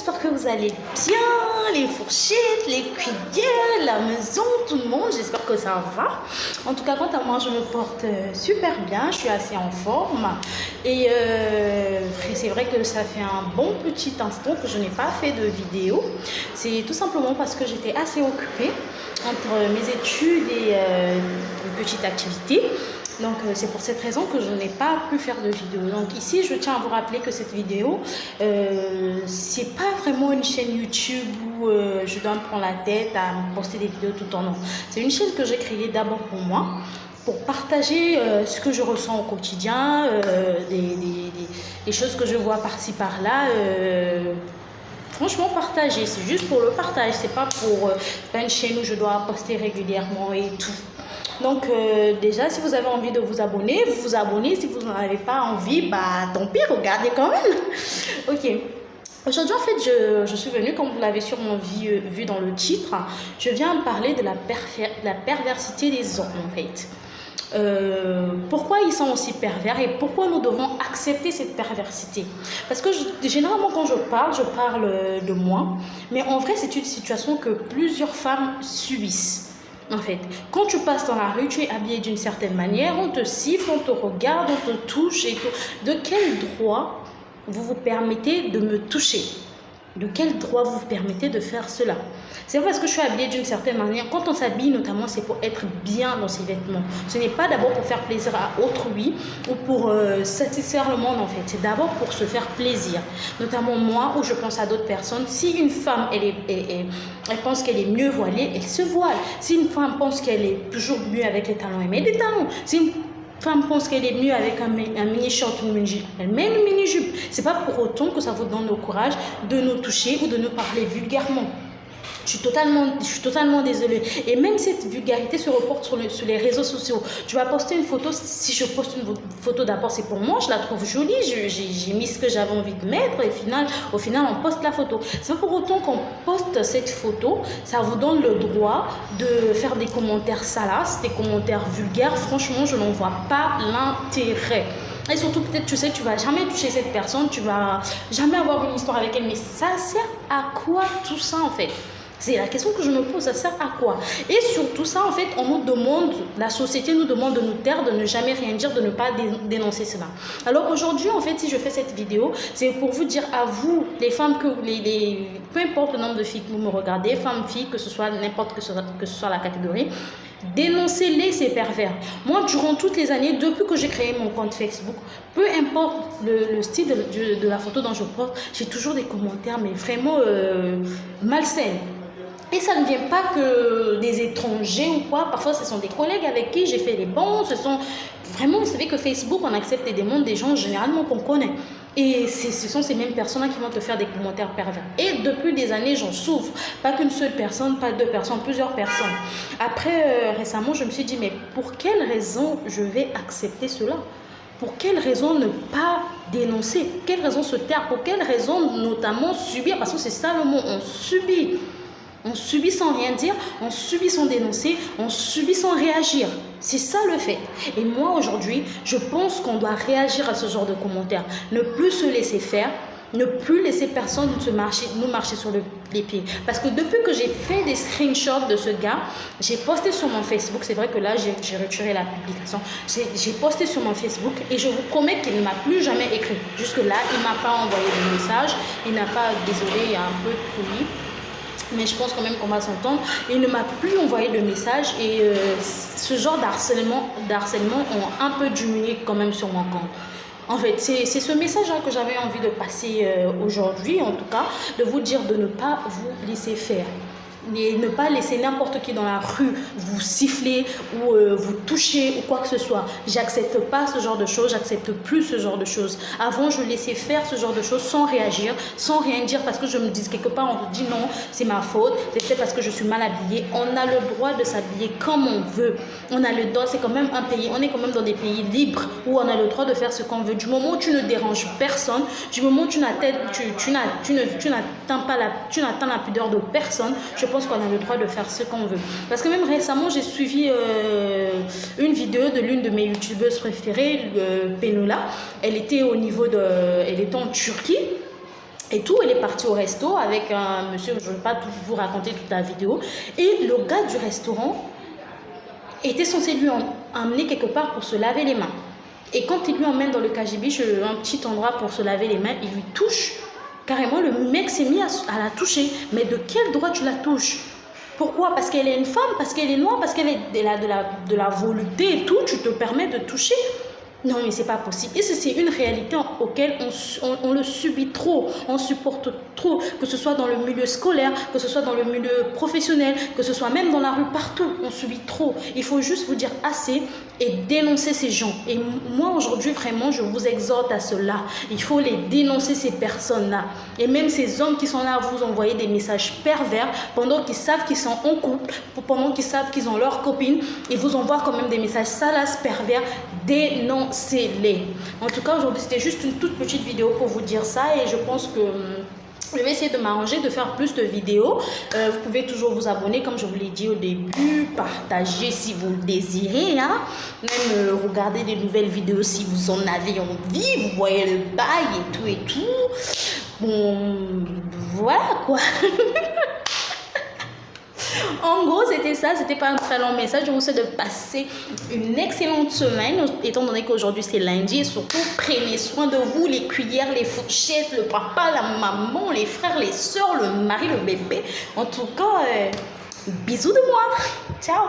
j'espère que vous allez bien, les fourchettes, les cuillères, la maison, tout le monde, j'espère que ça va. En tout cas, quant à moi, je me porte super bien, je suis assez en forme. Et c'est vrai que ça fait un bon petit instant que je n'ai pas fait de vidéo. C'est tout simplement parce que j'étais assez occupée entre mes études et une petite activité. Donc c'est pour cette raison que je n'ai pas pu faire de vidéo. Donc ici je tiens à vous rappeler que cette vidéo c'est pas vraiment une chaîne YouTube où je dois me prendre la tête à poster des vidéos tout le temps. Non, c'est une chaîne que j'ai créée d'abord pour moi, pour partager ce que je ressens au quotidien, des choses que je vois par-ci par-là. Franchement, partager, c'est juste pour le partage, c'est pas pour une chaîne où je dois poster régulièrement et tout. Donc déjà, si vous avez envie de vous abonner, vous vous abonnez. Si vous n'en avez pas envie, bah tant pis, regardez quand même. Ok. Aujourd'hui, en fait, je suis venue, comme vous l'avez sûrement vu dans le titre, je viens parler de la perversité des hommes, en fait. Pourquoi ils sont aussi pervers et pourquoi nous devons accepter cette perversité. Parce que généralement quand je parle de moi, mais en vrai c'est une situation que plusieurs femmes subissent. En fait, quand tu passes dans la rue, tu es habillé d'une certaine manière, on te siffle, on te regarde, on te touche et tout. De quel droit vous vous permettez de me toucher? De quel droit vous vous permettez de faire cela? C'est pas parce que je suis habillée d'une certaine manière. Quand on s'habille notamment, c'est pour être bien dans ses vêtements. Ce n'est pas d'abord pour faire plaisir à autrui ou pour satisfaire le monde en fait. C'est d'abord pour se faire plaisir. Notamment moi, où je pense à d'autres personnes. Si une femme, elle pense qu'elle est mieux voilée, elle se voile. Si une femme pense qu'elle est toujours mieux avec les talons, elle met des talons. Si une femme pense qu'elle est mieux avec un mini-short ou une mini-jupe, elle met une mini-jupe. C'est pas pour autant que ça vous donne le courage de nous toucher ou de nous parler vulgairement. Je suis totalement désolée. Et même cette vulgarité se reporte sur les réseaux sociaux. Tu vas poster une photo. Si je poste une photo, d'abord c'est pour moi, je la trouve jolie. J'ai mis ce que j'avais envie de mettre et au final on poste la photo. C'est pas pour autant qu'on poste cette photo, ça vous donne le droit de faire des commentaires salaces, des commentaires vulgaires. Franchement, je n'en vois pas l'intérêt. Et surtout, peut-être, tu sais, tu vas jamais toucher cette personne, tu vas jamais avoir une histoire avec elle. Mais ça sert à quoi tout ça en fait? C'est la question que je me pose, ça sert à quoi? Et surtout ça, en fait, on nous demande, la société nous demande de nous taire, de ne jamais rien dire, de ne pas dénoncer cela. Alors aujourd'hui, en fait, si je fais cette vidéo, c'est pour vous dire à vous, les femmes, peu importe le nombre de filles que vous me regardez, femmes, filles, que ce soit n'importe que ce soit la catégorie, dénoncez-les ces pervers. Moi, durant toutes les années, depuis que j'ai créé mon compte Facebook, peu importe le style de la photo dont je porte, j'ai toujours des commentaires, mais vraiment malsains. Et ça ne vient pas que des étrangers ou quoi. Parfois, ce sont des collègues avec qui j'ai fait des bons. Ce sont vraiment, vous savez que Facebook, on accepte et démonte des gens généralement qu'on connaît. Et ce sont ces mêmes personnes qui vont te faire des commentaires pervers. Et depuis des années, j'en souffre. Pas qu'une seule personne, pas deux personnes, plusieurs personnes. Après, récemment, je me suis dit, mais pour quelle raison je vais accepter cela? Pour quelle raison ne pas dénoncer? Pour quelle raison se taire? Pour quelle raison notamment subir? Parce que c'est ça le mot, on subit. On subit sans rien dire, on subit sans dénoncer, on subit sans réagir. C'est ça le fait. Et moi aujourd'hui, je pense qu'on doit réagir à ce genre de commentaires. Ne plus se laisser faire, ne plus laisser personne nous marcher sur les pieds. Parce que depuis que j'ai fait des screenshots de ce gars, j'ai posté sur mon Facebook, c'est vrai que là j'ai retiré la publication, j'ai posté sur mon Facebook et je vous promets qu'il ne m'a plus jamais écrit. Jusque là, il ne m'a pas envoyé de message, il n'a pas, désolé, il y a un peu de poli. Mais je pense quand même qu'on va s'entendre. Il ne m'a plus envoyé de message et ce genre d'harcèlement ont un peu diminué quand même sur mon compte. En fait, c'est ce message-là que j'avais envie de passer aujourd'hui, en tout cas, de vous dire de ne pas vous laisser faire. Et ne pas laisser n'importe qui dans la rue vous siffler ou vous toucher ou quoi que ce soit. J'accepte pas ce genre de choses, j'accepte plus ce genre de choses. Avant, je laissais faire ce genre de choses sans réagir, sans rien dire parce que je me dis quelque part, on se dit non, c'est ma faute, c'est peut-être parce que je suis mal habillée. On a le droit de s'habiller comme on veut. On a le droit, c'est quand même un pays, on est quand même dans des pays libres où on a le droit de faire ce qu'on veut. Du moment où tu ne déranges personne, du moment où tu n'atteins la pudeur de personne, je pense qu'on a le droit de faire ce qu'on veut. Parce que même récemment, j'ai suivi une vidéo de l'une de mes youtubeuses préférées, Penola. Elle était en Turquie. et tout. Il est parti au resto avec un monsieur, je ne vais pas vous raconter toute la vidéo. Et le gars du restaurant était censé lui emmener quelque part pour se laver les mains. Et quand il lui emmène dans le KGB, un petit endroit pour se laver les mains, il lui touche. Carrément, le mec s'est mis à la toucher. Mais de quel droit tu la touches? Pourquoi? Parce qu'elle est une femme, parce qu'elle est noire, parce qu'elle a de la volupté et tout, tu te permets de toucher? Non, mais c'est pas possible. Et c'est une réalité auquel on le subit trop, on supporte trop, que ce soit dans le milieu scolaire, que ce soit dans le milieu professionnel, que ce soit même dans la rue, partout, on subit trop. Il faut juste vous dire assez et dénoncer ces gens. Et moi, aujourd'hui, vraiment, je vous exhorte à cela. Il faut les dénoncer, ces personnes-là. Et même ces hommes qui sont là à vous envoyer des messages pervers, pendant qu'ils savent qu'ils sont en couple, pendant qu'ils savent qu'ils ont leur copine, ils vous envoient quand même des messages salaces, pervers. Dénoncez-les. En tout cas, aujourd'hui, c'était juste une toute petite vidéo pour vous dire ça. Et je pense que je vais essayer de m'arranger, de faire plus de vidéos. Vous pouvez toujours vous abonner, comme je vous l'ai dit au début, partager si vous le désirez, hein. Même regarder des nouvelles vidéos si vous en avez envie. Vous voyez le bail et tout et tout. Bon, voilà quoi. En gros, c'était ça. C'était pas un très long message. Je vous souhaite de passer une excellente semaine, étant donné qu'aujourd'hui c'est lundi. Et surtout, prenez soin de vous, les cuillères, les fourchettes, le papa, la maman, les frères, les soeurs, le mari, le bébé. En tout cas, bisous de moi. Ciao.